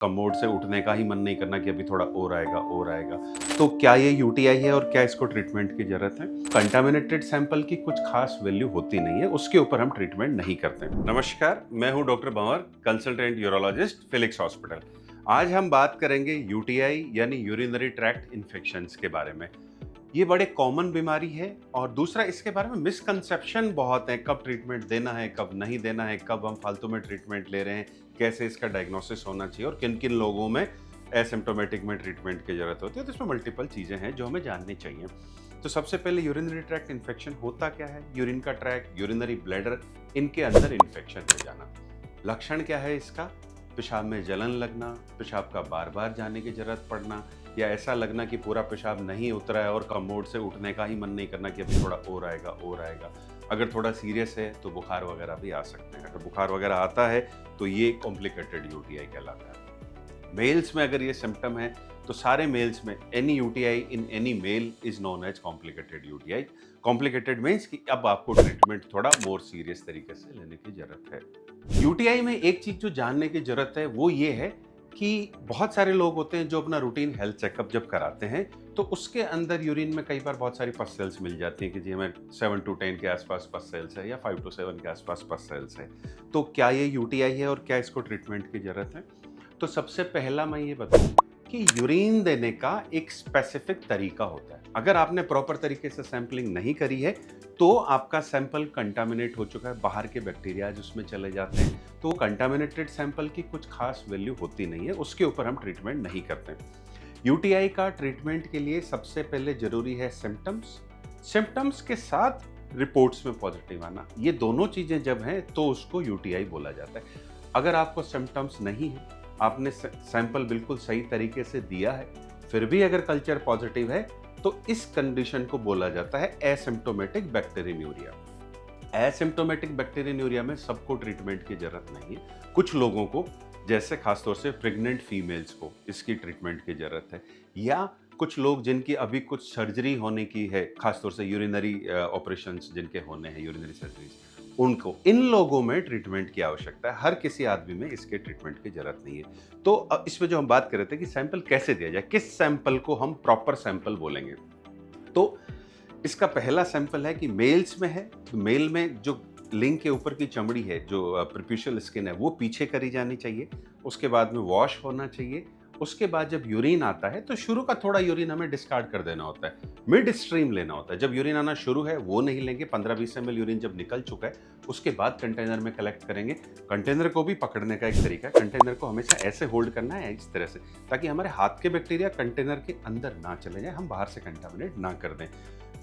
Commode से उठने का ही मन नहीं करना कि अभी थोड़ा और आएगा। तो क्या ये यूटीआई है और क्या इसको ट्रीटमेंट की जरूरत है? कंटामिनेटेड सैंपल की कुछ खास वैल्यू होती नहीं है, उसके ऊपर हम ट्रीटमेंट नहीं करते। नमस्कार, मैं हूं डॉक्टर भंवर, कंसल्टेंट यूरोलॉजिस्ट, फिलिक्स हॉस्पिटल। आज हम बात करेंगे यूटीआई यानी यूरिनरी ट्रैक्ट इन्फेक्शंस के बारे में। ये बड़े कॉमन बीमारी है और दूसरा इसके बारे में मिसकंसेप्शन बहुत है। कब ट्रीटमेंट देना है, कब नहीं देना है, कब हम फालतू में ट्रीटमेंट ले रहे हैं, कैसे इसका डायग्नोसिस होना चाहिए और किन किन लोगों में एसिम्प्टोमेटिक में ट्रीटमेंट की जरूरत होती है। तो इसमें मल्टीपल चीजें हैं जो हमें जाननी चाहिए। तो सबसे पहले यूरिनरी ट्रैक्ट इन्फेक्शन होता क्या है? यूरिन का ट्रैक्ट, यूरिनरी ब्लैडर, इनके अंदर इन्फेक्शन हो जाना। लक्षण क्या है इसका? पेशाब में जलन लगना, पेशाब का बार बार जाने की जरूरत पड़ना, या ऐसा लगना कि पूरा पेशाब नहीं उतरा है और कमोड से उठने का ही मन नहीं करना कि अभी थोड़ा और आएगा। अगर थोड़ा सीरियस है तो बुखार वगैरह भी आ सकते हैं। अगर बुखार वगैरह आता है तो ये कॉम्प्लिकेटेड यूटीआई कहलाता है। मेल्स में अगर ये सिम्टम है तो सारे मेल्स में any UTI in any male is known as complicated UTI. Complicated means कि अब आपको ट्रीटमेंट थोड़ा मोर सीरियस तरीके से लेने की जरूरत है। यूटीआई में एक चीज जो जानने की जरूरत है वो ये है कि बहुत सारे लोग होते हैं जो अपना रूटीन हेल्थ चेकअप जब कराते हैं तो उसके अंदर यूरिन में कई बार बहुत सारी पस सेल्स मिल जाती हैं कि जी हमें 7 to 10 के आसपास पस सेल्स है या 5 to 7 के आसपास पस सेल्स है। तो क्या ये यूटीआई है और क्या इसको ट्रीटमेंट की जरूरत है? तो सबसे पहला मैं ये बताऊं कि यूरिन देने का एक स्पेसिफिक तरीका होता है। अगर आपने प्रॉपर तरीके से सैंपलिंग नहीं करी है तो आपका सैंपल कंटामिनेट हो चुका है, बाहर के बैक्टीरिया उसमें चले जाते हैं, तो कंटामिनेटेड सैंपल की कुछ खास वैल्यू होती नहीं है, उसके ऊपर हम ट्रीटमेंट नहीं करते। यूटीआई का ट्रीटमेंट के लिए सबसे पहले जरूरी है सिम्टम्स के साथ रिपोर्ट्स में पॉजिटिव आना। ये दोनों चीजें जब हैं तो उसको यूटीआई बोला जाता है। अगर आपको सिम्टम्स नहीं है, आपने सैंपल बिल्कुल सही तरीके से दिया है, फिर भी अगर कल्चर पॉजिटिव है तो इस कंडीशन को बोला जाता है एसिम्प्टोमेटिक बैक्टीरियन्यूरिया। एसिम्प्टोमेटिक बैक्टीरियन्यूरिया में सबको ट्रीटमेंट की जरूरत नहीं है। कुछ लोगों को, जैसे खासतौर से प्रेग्नेंट फीमेल्स को इसकी ट्रीटमेंट की जरूरत है, या कुछ लोग जिनकी अभी कुछ सर्जरी होने की है, खासतौर से यूरिनरी ऑपरेशंस जिनके होने हैं, यूरिनरी सर्जरीज, उनको, इन लोगों में ट्रीटमेंट की आवश्यकता है। हर किसी आदमी में इसके ट्रीटमेंट की जरूरत नहीं है। तो अब इसमें जो हम बात कर रहे थे कि सैंपल कैसे दिया जाए, किस सैंपल को हम प्रॉपर सैंपल बोलेंगे, तो इसका पहला सैंपल है कि मेल्स में है तो मेल में जो लिंग के ऊपर की चमड़ी है, जो प्रीप्यूशियल स्किन है, वो पीछे करी जानी चाहिए। उसके बाद में वॉश होना चाहिए। उसके बाद जब यूरिन आता है तो शुरू का थोड़ा यूरिन हमें डिस्कार्ड कर देना होता है, मिड स्ट्रीम लेना होता है। जब यूरिन आना शुरू है वो नहीं लेंगे। 15-20 ml यूरिन जब निकल चुका है उसके बाद कंटेनर में कलेक्ट करेंगे। कंटेनर को भी पकड़ने का एक तरीका है, कंटेनर को हमेशा ऐसे होल्ड करना है इस तरह से, ताकि हमारे हाथ के बैक्टीरिया कंटेनर के अंदर ना चले जाए, हम बाहर से कंटामिनेट ना कर दें।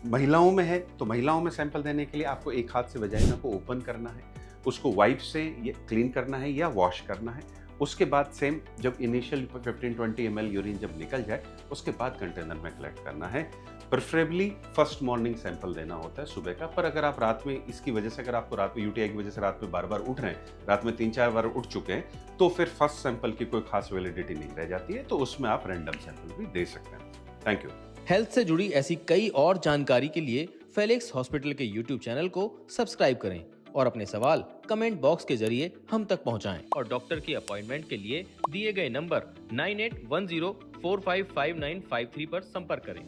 महिलाओं में है तो महिलाओं में सैंपल देने के लिए आपको एक हाथ से वजाइना को ओपन करना है, उसको वाइप से ये क्लीन करना है या वॉश करना है। उसके बाद सेम, जब इनिशियल 15-20 ml यूरिन जब निकल जाए उसके बाद कंटेनर में कलेक्ट करना है। प्रेफरेबली फर्स्ट मॉर्निंग सैंपल देना होता है सुबह का। पर अगर आप रात में, इसकी वजह से अगर आपको रात में यूटीआई की वजह से रात में बार बार उठ रहे हैं, रात में 3-4 बार उठ चुके हैं, तो फिर फर्स्ट सैंपल की कोई खास वैलिडिटी नहीं रह जाती है, तो उसमें आप रैंडम सैंपल भी दे सकते हैं। Thank you. हेल्थ से जुड़ी ऐसी कई और जानकारी के लिए फेलिक्स हॉस्पिटल के यूट्यूब चैनल को सब्सक्राइब करें और अपने सवाल कमेंट बॉक्स के जरिए हम तक पहुंचाएं। और डॉक्टर की अपॉइंटमेंट के लिए दिए गए नंबर 9810455953 पर संपर्क करें।